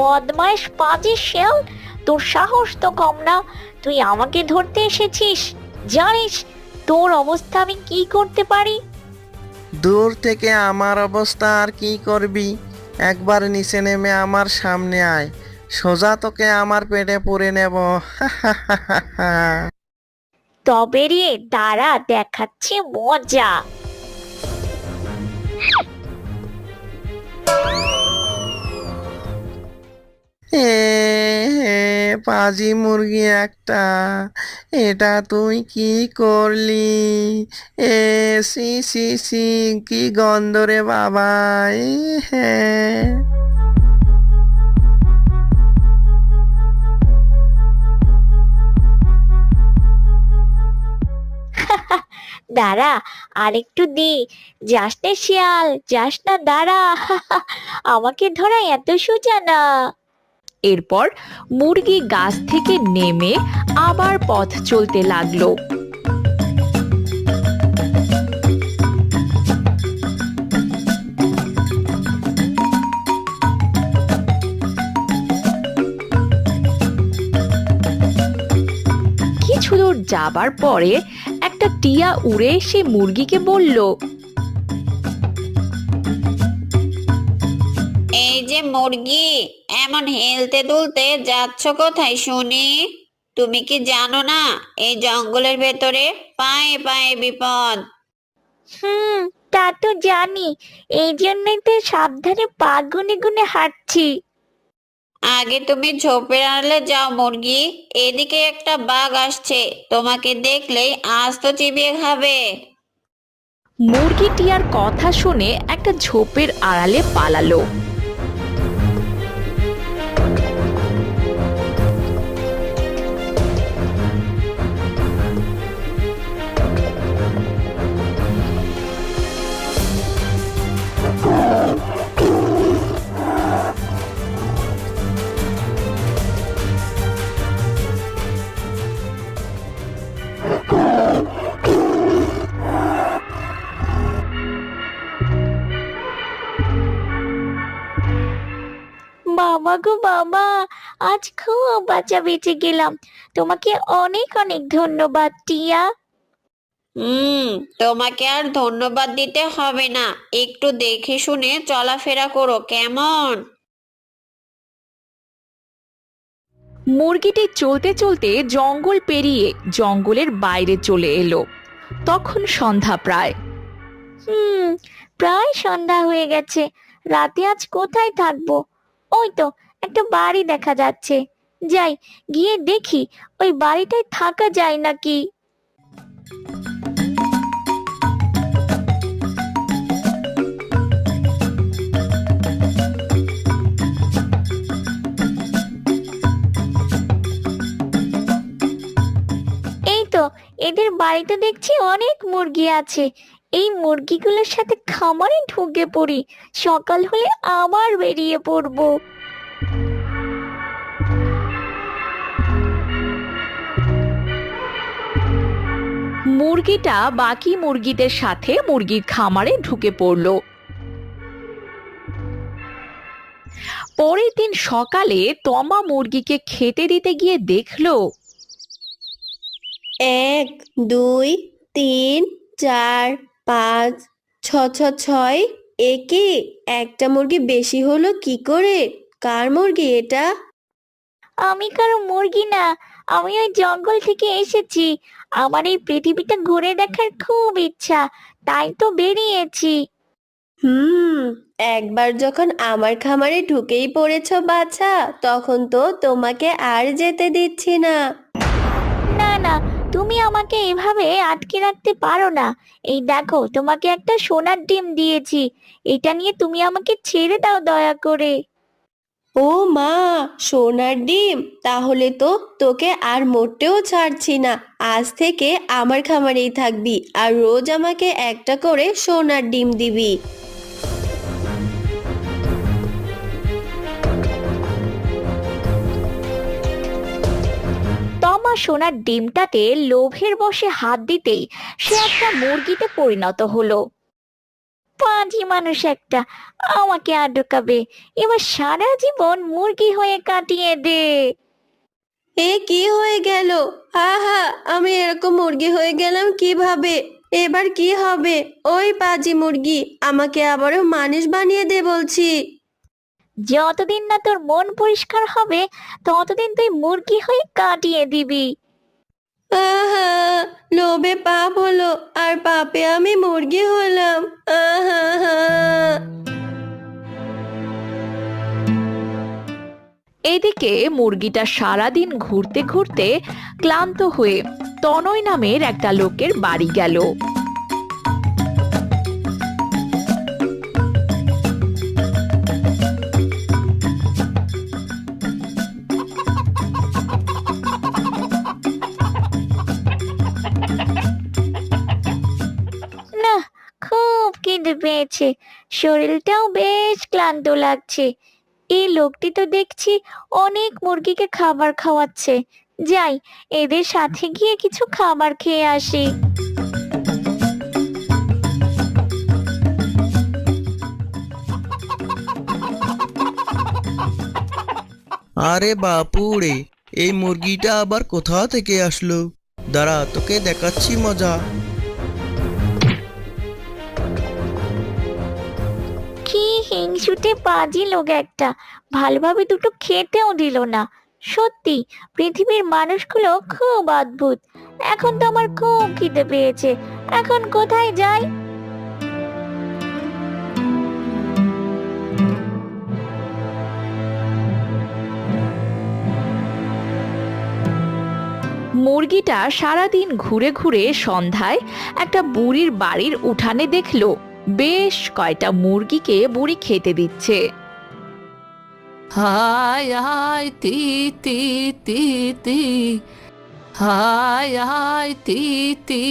বদমাইশ পাজি শিয়াল, তোর সাহস তো কম না। তুই আমাকে ধরতে এসেছিস? জানিস তোর অবস্থা আমি কি করতে পারি? দূর থেকে আমার অবস্থা আর কি করবি? একবার নিচে নেমে আমার সামনে আয়, সোজা তোকে আমার পেটে পুরে নেব। তবে রে দাঁড়া, দেখাচ্ছি মজা। এ হে, পাজি মুরগি একটা, এটা তুই কি করলি? এ সি সি সি, কি গন্ধ রে বাবা! এ হ্যাঁ। দাঁড়া, আরেকটু দি। যাস না শিয়াল, যাস না, দাঁড়া। আমাকে ধরা এত সোজা না। এরপর মুরগি গাছ থেকে নেমে আবার পথ চলতে লাগলো। কিছু দূর যাবার পরে একটা টিয়া উড়ে এসে মুরগিকে বলল, এই যে মুরগি, এমন হেলতে দুলতে যাচ্ছ কোথায় শুনি? তুমি কি জানো না এই জঙ্গলের ভেতরে পায়ে পায়ে বিপদ? হুম, তা তো জানি। এই জন্যই তো সাবধানে পা গুনে গুনে হাঁটছি। আগে তুমি ঝোপের আড়ালে যাও মুরগি, এদিকে একটা বাঘ আসছে, তোমাকে দেখলেই আজ তো চিবিয়ে খাবে। মুরগি টিয়ার কথা শুনে একটা ঝোপের আড়ালে পালালো। বাবা গো বাবা, আজ খুব বাঁচা বেঁচে গেলাম। তোমাকে অনেক অনেক ধন্যবাদ টিয়া। তোমাকে আর ধন্যবাদ দিতে হবে না, একটু দেখে শুনে চলাফেরা করো কেমন? মুরগিটি চলতে চলতে জঙ্গল পেরিয়ে জঙ্গলের বাইরে চলে এলো। তখন সন্ধ্যা প্রায়। হুম, প্রায় সন্ধ্যা হয়ে গেছে। রাতে আজ কোথায় থাকবো? ওই তো একটা বাড়ি দেখা যাচ্ছে। যাই, গিয়ে দেখি ওই বাড়িটায় থাকা যায় নাকি। এই তো, এদের বাড়িতে দেখছি অনেক মুরগি আছে। এই মুরগিগুলোর সাথে খামারে ঢুকে পড়ি, সকাল হলে আবার বেরিয়ে পড়বো। মুরগিটা বাকি মুরগিদের সাথে মুরগির খামারে ঢুকে পড়ল। পরের দিন সকালে তমা মুরগিকে খেতে দিতে গিয়ে দেখলো 1 2 3 4 5 6 একে একটা মুরগি বেশি হলো কি করে? কার মুরগি এটা? আমি কারো মুরগি না, আমি ওই জঙ্গল থেকে এসেছি। আমার এই পৃথিবীটা ঘুরে দেখার খুব ইচ্ছা, তাই তো বেরিয়েছি। হুম, একবার যখন আমার খামারে ঢুকেই পড়েছো বাছা, তখন তো তোমাকে আর যেতে দিচ্ছি না। না না, তুমি আমাকে এভাবে আটকে রাখতে পারো না। এই দেখো, তোমাকে একটা সোনার ডিম দিয়েছি। এটা নিয়ে তুমি আমাকে ছেড়ে দাও দয়া করে। ও মা, সোনার ডিম! তাহলে তো তোকে আর মোটেও ছাড়ছি না। আজ থেকে আমার খামারেই থাকবি আর রোজ আমাকে একটা করে সোনার ডিম দিবি। তমা সোনার ডিমটাতে লোভের বশে হাত দিতেই সে একটা মুরগিতে পরিণত হলো। পাজি মানুষ একটা, আমাকে আটকাবে। এবার সারা জীবন মুরগি হয়ে কাটিয়ে দে। এ কি হয়ে গেল? আহা, আমি এরকম মুরগি হয়ে গেলাম কিভাবে? এবার কি হবে? ওই পাজি মুরগি, আমাকে আবারও মানুষ বানিয়ে দে বলছি। যতদিন না তোর মন পরিষ্কার হবে, ততদিন তুই মুরগি হয়ে কাটিয়ে দিবি। আহা, লোভে পাপ হলো আর পাপে আমি মুরগি হলাম। আহা হা। এদিকে মুরগিটা সারাদিন ঘুরতে ঘুরতে ক্লান্ত হয়ে তনয় নামের একটা লোকের বাড়ি গেল। না, খুব খিদে পেয়েছে, শরীরটাও বেশ ক্লান্ত লাগছে। এই লোকটি তো দেখছি অনেক মুরগিকে খাবার খাওয়াচ্ছে। যাই, এদের সাথে গিয়ে কিছু খাবার খেয়ে আসি। আরে বাপুরে, এই মুরগিটা আবার কোথা থেকে আসলো? দাঁড়া, তোকে দেখাচ্ছি মজা। কি হিংসুটে পাজি লোক একটা, ভালোভাবে দুটো খেতেও দিল না। সত্যি পৃথিবীর মানুষগুলো খুব অদ্ভুত। এখন তো আমার খুব খিদে পেয়েছে, এখন কোথায় যাই? মুরগিটা সারাদিন ঘুরে ঘুরে সন্ধ্যায় একটা বুড়ির বাড়ির উঠানে দেখলো বেশ কয়টা মুরগিকে বুড়ি খেতে দিচ্ছে। হায় হায় তি তি তি তি, হায় হায় তি তি।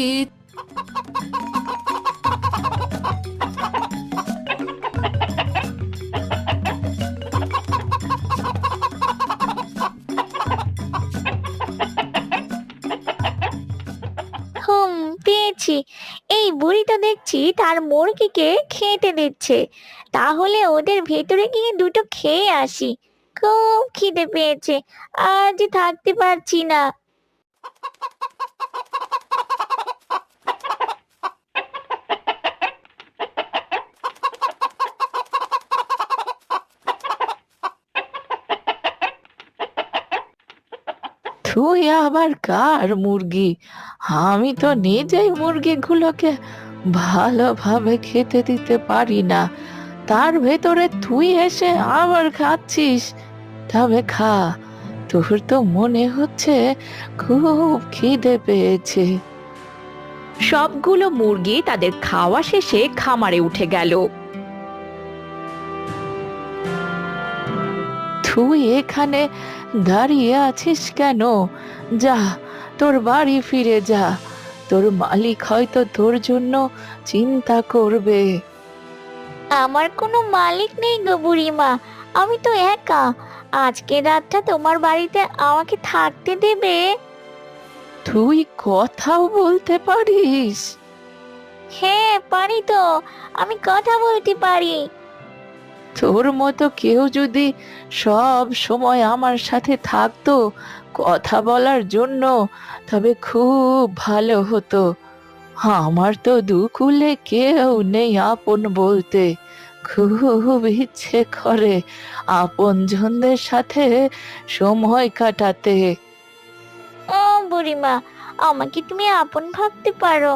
পেয়েছি, এই বুড়ি তো দেখছি তার মুরগিকে খেতে দিচ্ছে। তাহলে ওদের ভেতরে গিয়ে দুটো খেয়ে আসি। খুব খিদে পেয়েছে, আজ থাকতে পারছি না। তুই আবার কার মুরগি? আমি তো নিজেই মুরগিগুলোকে ভালোভাবে খেতে দিতে পারি না, তার ভেতরে তুই এসে আবার খাচ্ছিস। তবে খা, তোর তো মনে হচ্ছে খুব খিদে পেয়েছে। সবগুলো মুরগি তাদের খাওয়া শেষে খামারে উঠে গেল। তুই এখানে দাঁড়িয়ে আছিস কেন? যা, তোর বাড়ি ফিরে যা। তোর মালিক হয়তো তোর জন্য চিন্তা করবে। আমার কোনো মালিক নেই গো বুড়িমা, আমি তো একা। আজকে রাতটা তোমার বাড়িতে আমাকে থাকতে দেবে? তুই কথাও বলতে পারিস? হ্যাঁ পারি তো, আমি কথা বলতে পারি। তোর মতো কেউ যদি সব সময় আমার সাথে থাকতো কথা বলার জন্য, তবে খুব ভালো হতো। আমার তো দুকুলে কেউ নেই আপন বলতে। খুব ইচ্ছে করে আপনজনদের সাথে সময় কাটাতে। ও বুড়িমা, আমাকে তুমি আপন ভাবতে পারো,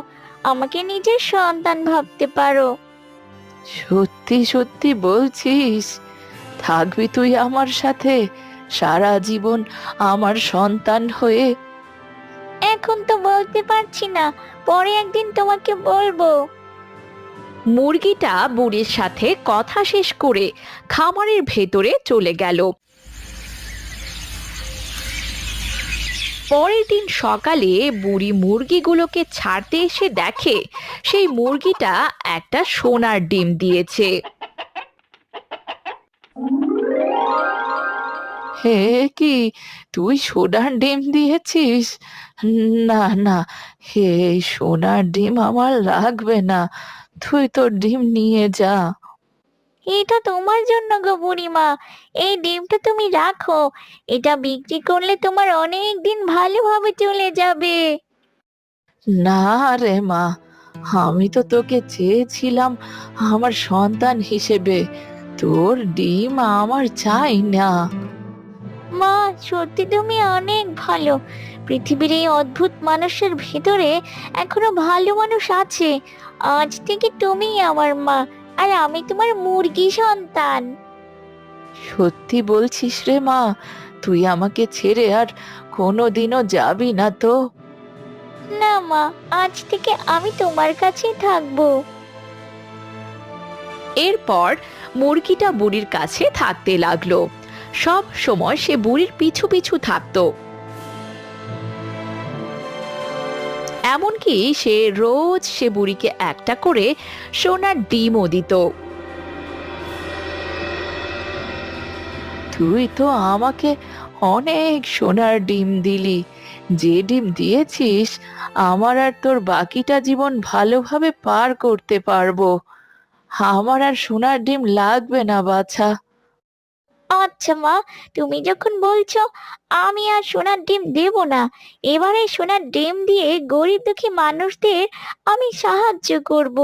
আমাকে নিজের সন্তান ভাবতে পারো। সত্যি সত্যি বলছিস? থাকবি তুই আমার সাথে সারা জীবন আমার সন্তান হয়ে? এখন তো বলতে পারছি না, পরে একদিন তোমাকে বলবো। মুরগিটা বুড়ির সাথে কথা শেষ করে খামারের ভেতরে চলে গেল। পরের দিন সকালে বুড়ি মুরগিগুলোকে ছাড়তে এসে দেখে সেই মুরগিটা একটা সোনার ডিম দিয়েছে। হে কি, তুই সোনার ডিম দিয়েছিস? না না, হে, সোনার ডিম আমার লাগবে না। তুই তোর ডিম নিয়ে যা। এটা তোমার জন্য গো বুড়িমা, এই ডিমটা তুমি রাখো, এটা বিক্রি করলে তোমার অনেক দিন ভালোভাবে চলে যাবে। না রে মা, আমি তো তোকে চেয়েছিলাম আমার সন্তান হিসেবে, তোর ডিম আমার চাই না। মা, সত্যি তুমি অনেক ভালো। পৃথিবীর এই অদ্ভুত মানুষের ভিতরে এখনো ভালো মানুষ আছে। আজ থেকে তুমিই আমার মা, আর আমি তোমার মুরগি সন্তান। সত্যি বলছিস রে মা? তুই আমাকে ছেড়ে আর কোনোদিনও যাবি না তো? না মা, আজ থেকে আমি তোমার কাছেই থাকবো। এরপর মুরগিটা বুড়ির কাছে থাকতে লাগলো। সব সময় সে বুড়ির পিছু পিছু থাকতো। এমনকি সে রোজ সে বুড়িকে একটা করে সোনার ডিমও দিত। তুই তো আমাকে অনেক সোনার ডিম দিলি, যে ডিম দিয়েছিস আমার আর তোর বাকিটা জীবন ভালোভাবে পার করতে পারবো। আমার আর সোনার ডিম লাগবে না বাছা। আচ্ছা মা, তুমি যখন বলছো, আমি আর সোনার ডিম দেব না। এবারে সোনার ডিম দিয়ে গরিব দুঃখী মানুষদের আমি সাহায্য করব।